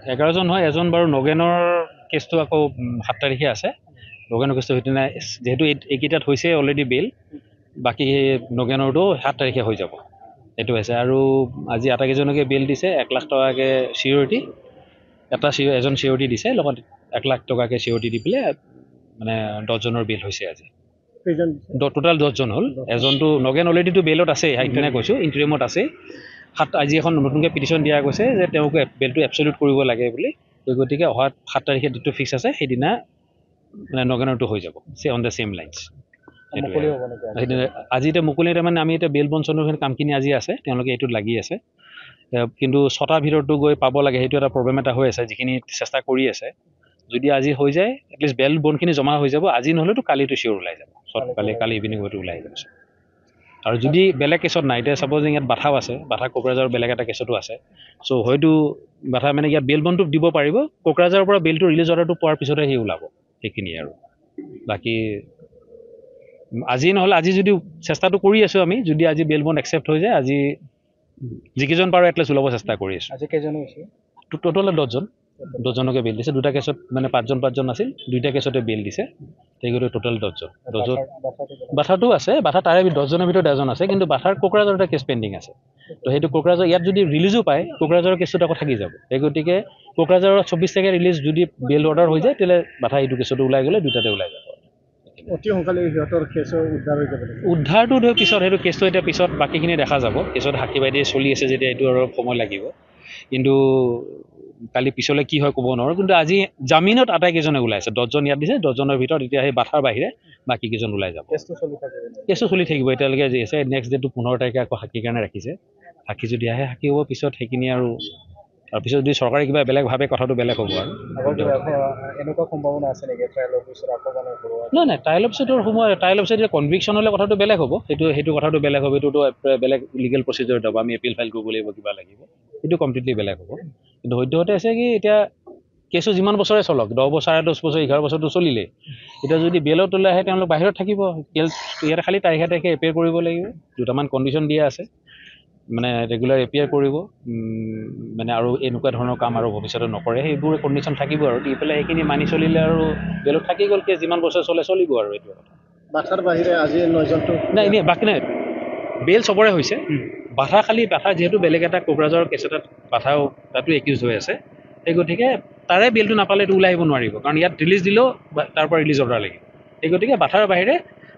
11জন হয়, এজন বাৰু নগেনৰ কেছটো আকৌ 7 তাৰিখে আছে। নগেনৰ কেছটো সেইদিনা যিহেতু এইকেইটাত হৈছে অলৰেডি বেইল, বাকী নগেনৰটো 7 তাৰিখে হৈ যাব। এইটো হৈছে। আৰু আজি আটাইকেইজনকে বেইল দিছে, 1 লাখ টকাকৈ চিউৰিটি, এজন চিউৰিটি দিছে, লগত 1 লাখ টকাকৈ চিউৰিটি দি পেলাই মানে 10জনৰ বেইল হৈছে আজি। টোটেল 10জন হ'ল। এজনটো নগেন অলৰেডিটো বেইলত আছে, সেইদিনা কৈছোঁ, ইণ্টাৰিমত আছে। আজি এখন নতুনকৈ পিটিশ্যন দিয়া গৈছে যে তেওঁক বেইলটো এবছলিউট কৰিব লাগে বুলি। গতিকে অহা 7 তাৰিখে যিটো ফিক্স আছে সেইদিনা মানে নগেনৰটো হৈ যাব, অন দ্য ছেম লাইনছ। সেইদিনা আজি এতিয়া মুকলি তাৰমানে আমি এতিয়া বেইল বঞ্চনৰ কামখিনি আজি আছে, তেওঁলোকে এইটোত লাগি আছে। কিন্তু 6টাৰ ভিতৰতো গৈ পাব লাগে, সেইটো এটা প্ৰব্লেম এটা হৈ আছে, যিখিনি চেষ্টা কৰি আছে। যদি আজি হৈ যায়, এটলিষ্ট বেইল বণ্ডখিনি জমা হৈ যাব। আজি নহ'লেতো কালিতো চিয়ৰ ওলাই যাব, কালি ইভিনিং হয়তো ওলাই যাব। আৰু যদি বেলেগ কেছত নাই, এতিয়া ছাপ'জ ইয়াত বাথাও আছে, বাথা কোকৰাঝাৰৰ বেলেগ এটা কেছতো আছে। চ' হয়তো বাথা মানে ইয়াত বেইল বণ্ডটো দিব পাৰিব, কোকৰাঝাৰৰ পৰা বেইলটো ৰিলিজ অৰ্ডাৰটো পোৱাৰ পিছতহে সি ওলাব। সেইখিনিয়ে আৰু বাকী আজি নহ'লে আজি যদি চেষ্টাটো কৰি আছোঁ আমি, যদি আজি বেইল বণ্ড একচেপ্ট হৈ যায়, আজি যিকেইজন পাৰোঁ এটলিষ্ট ওলাব চেষ্টা কৰি আছোঁ। আজি কেইজন হৈছে? টোটেল 10জনকে বেইল দিছে। 2টা কেছত মানে 5জন আছিল, 2টা কেছতে বেইল দিছে। সেইগতে টোটেল 10জন। বাথাটো আছে, বাথা তাৰে 10জনৰ ভিতৰত এজন আছে, কিন্তু বাথাৰ কোকৰাঝাৰৰ এটা কেছ পেণ্ডিং আছে। তো সেইটো কোকৰাঝাৰ ইয়াত যদি ৰিলিজো পায়, কোকৰাঝাৰৰ কেছটো আকৌ থাকি যাব। সেই গতিকে কোকৰাঝাৰৰ 24 তাৰিখে ৰিলিজ যদি বেইল অৰ্ডাৰ হৈ যায়, তেতিয়াহ'লে বাথা এইটো কেছতো ওলাই গ'লে 2টাতে ওলাই যাব। অতি সোনকালে সিহঁতৰ কেছৰ উদ্ধাৰ হৈ যাব। উদ্ধাৰটো ধৰক পিছত, সেইটো কেছটো এতিয়া পিছত বাকীখিনি দেখা যাব। কেছত সাক্ষী বাইদি চলি আছে যেতিয়া এইটো অলপ সময় লাগিব। কিন্তু কালি পিছলৈ কি হয় ক'ব নোৱাৰোঁ। কিন্তু আজি জামিনত আটাইকেইজনে ওলাইছে। 10জন ইয়াত দিছে, 10জনৰ ভিতৰত এতিয়া সেই বাথাৰ বাহিৰে বাকী কেইজন ওলাই যাব। কেছটো চলি থাকিব এতিয়ালৈকে যি আছে। নেক্সট ডেটটো 15 তাৰিখে আকৌ সাক্ষীৰ কাৰণে ৰাখিছে। সাক্ষী যদি আহে সাক্ষী হ'ব, পিছত সেইখিনি আৰু তাৰপিছত যদি চৰকাৰে কিবা বেলেগ ভাবে কথাটো বেলেগ হ'ব আৰু। এনেকুৱা সম্ভাৱনা আছে নেকি ট্ৰায়েল অফিচত আকৌ নাই, ট্ৰায়েল অফিচৰ সময়, ট্ৰায়েল অফিচত এতিয়া কনভিকশ্যন হ'লে কথাটো বেলেগ হ'ব। সেইটো কথাটো বেলেগ হ'ব। এইটোতো বেলেগ লিগেল প্ৰচিডিউৰ হ'ব, আমি এপিল ফাইল কৰিব লাগিব, কিবা লাগিব, সেইটো কমপ্লিটলি বেলেগ হ'ব। কিন্তু সদ্যহতে আছে কি, এতিয়া কেছটো যিমান বছৰে চলক, 10 বছৰ, 10 বছৰ, 11 বছৰটো চলিলে, এতিয়া যদি বেইলত ওলাই আহে তেওঁলোক বাহিৰত থাকিব। ইয়াতে খালি তাৰিখে এপিয়াৰ কৰিব লাগিব। 2টামান কণ্ডিশ্যন দিয়া আছে, মানে ৰেগুলাৰ এপিয়াৰ কৰিব, মানে আৰু এনেকুৱা ধৰণৰ কাম আৰু ভৱিষ্যতে নকৰে, সেইবোৰ কণ্ডিশ্যন থাকিব আৰু দি পেলাই সেইখিনি মানি চলিলে আৰু বেইলত থাকি গ'ল। কেছ যিমান বছৰ চলিব আৰু এইটো কথা। বাথাৰ বাহিৰে আজি 9জনটো নাই, এনেই বাকী নাই, বেইল চবৰে হৈছে। বাথা যিহেতু বেলেগ এটা কোকৰাঝাৰৰ কেছ এটাত বাথাও তাতো একিউজ হৈ আছে। সেই গতিকে তাৰে বেইলটো নাপালে এইটো ওলাই আহিব নোৱাৰিব, কাৰণ ইয়াত ৰিলিজ দিলেও তাৰ পৰা ৰিলিজ অৰ্ডাৰ লাগিব। সেই গতিকে বাথাৰ বাহিৰে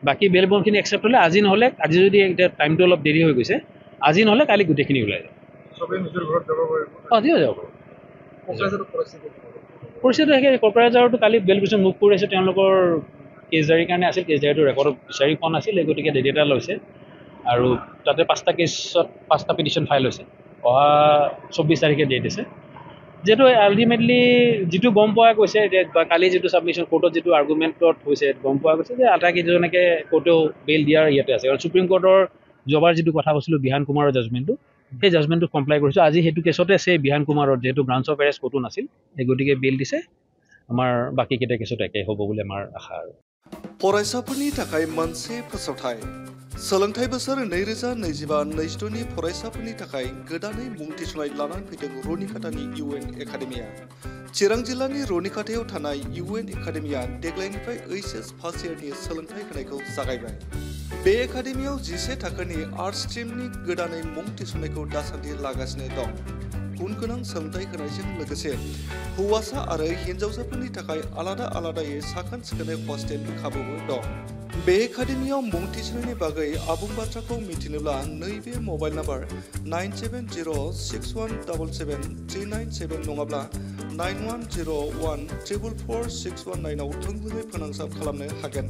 বাকী বেইল বণ্ডখিনি একচেপ্ট হ'লে আজি নহ'লে, আজি যদি এতিয়া টাইমটো অলপ দেৰি হৈ গৈছে, আজি নহ'লে কালি গোটেইখিনি ওলাই যাব। চবেই নিজৰ ঘৰত যাব পাৰিব। আজিও যাব পাৰিব। পৰিস্থিতি থাকে। কোকৰাঝাৰতো কালি বেইল পিছত মুভ কৰি আছে, তেওঁলোকৰ কেছ জাৰিৰ কাৰণে আছিল। কেছ জাৰিটো ৰেকৰ্ডত বিচাৰি পোৱা নাছিল, এই গতিকে ডেট এটা লৈছে। আৰু তাতে 5টা কেছত 5টা পিটিশ্যন ফাইল হৈছে। অহা 24 তাৰিখে ডেট আছে। যিহেতু আল্টিমেটলি যিটো গম পোৱা গৈছে, যে কালি যিটো ছাবমিশ্যন কোৰ্টত যিটো আৰ্গুমেণ্টত হৈছে, গম পোৱা গৈছে যে আটাইকেইজনকে কোৰ্টেও বেইল দিয়াৰ ইয়াতে আছে। আৰু ছুপ্ৰিম কোৰ্টৰ যোৱাবাৰ যিটো কথা কৈছিলোঁ বিহান কুমাৰৰ জাজমেণ্টটো, সেই জাজমেণ্টটো কমপ্লাই কৰিছোঁ। আজি সেইটো কেছতে আছে বিহান কুমাৰৰ, যিহেতু ব্ৰাঞ্চ অফ এৰেষ্ট ক'তো নাছিল, সেই গতিকে বেইল দিছে। আমাৰ বাকীকেইটা কেছত একে হ'ব বুলি আমাৰ আশা। আৰু फरायसाफोरनि थाखाय मोनसे फोसावथाय सोलोंथाइ बोसोर 2025-26 फरायसाफोरनि थाखाय गोदानै मुं थिसननाय लानानै फैदों रुनिकाटानि UN एकाडेमिया। चिरां जिल्लानि रुनिकाटायाव थानाय UN एकाडेमिया देग्लायनिफ्राय HS फार्स्ट इयारनि सोलोंथाइ होनायखौ जागायबाय। बे एकाडेमियाव 11 थाखोनि आर्ट्स स्ट्रीमनि गोदानै मुं थिसननायखौ दासान्दि लागासिनो दं। गुन गोनां सोलोंथाइ होनायजों लोगोसे हौवासा आरो हिन्जावसाफोरनि थाखाय आलादा आलादायै साखोन सिखोनै हस्टेलनि खाबुबो दं। बे एकाडेमियाव मुं थिसननायनि बागै आबुं बाथ्राखौ मिथिनोब्ला नैबे मबाइल नाम्बार 9706177397 नङाब्ला 9101444619 आव थोंजोङै फोनांजाब खालामनो हागोन।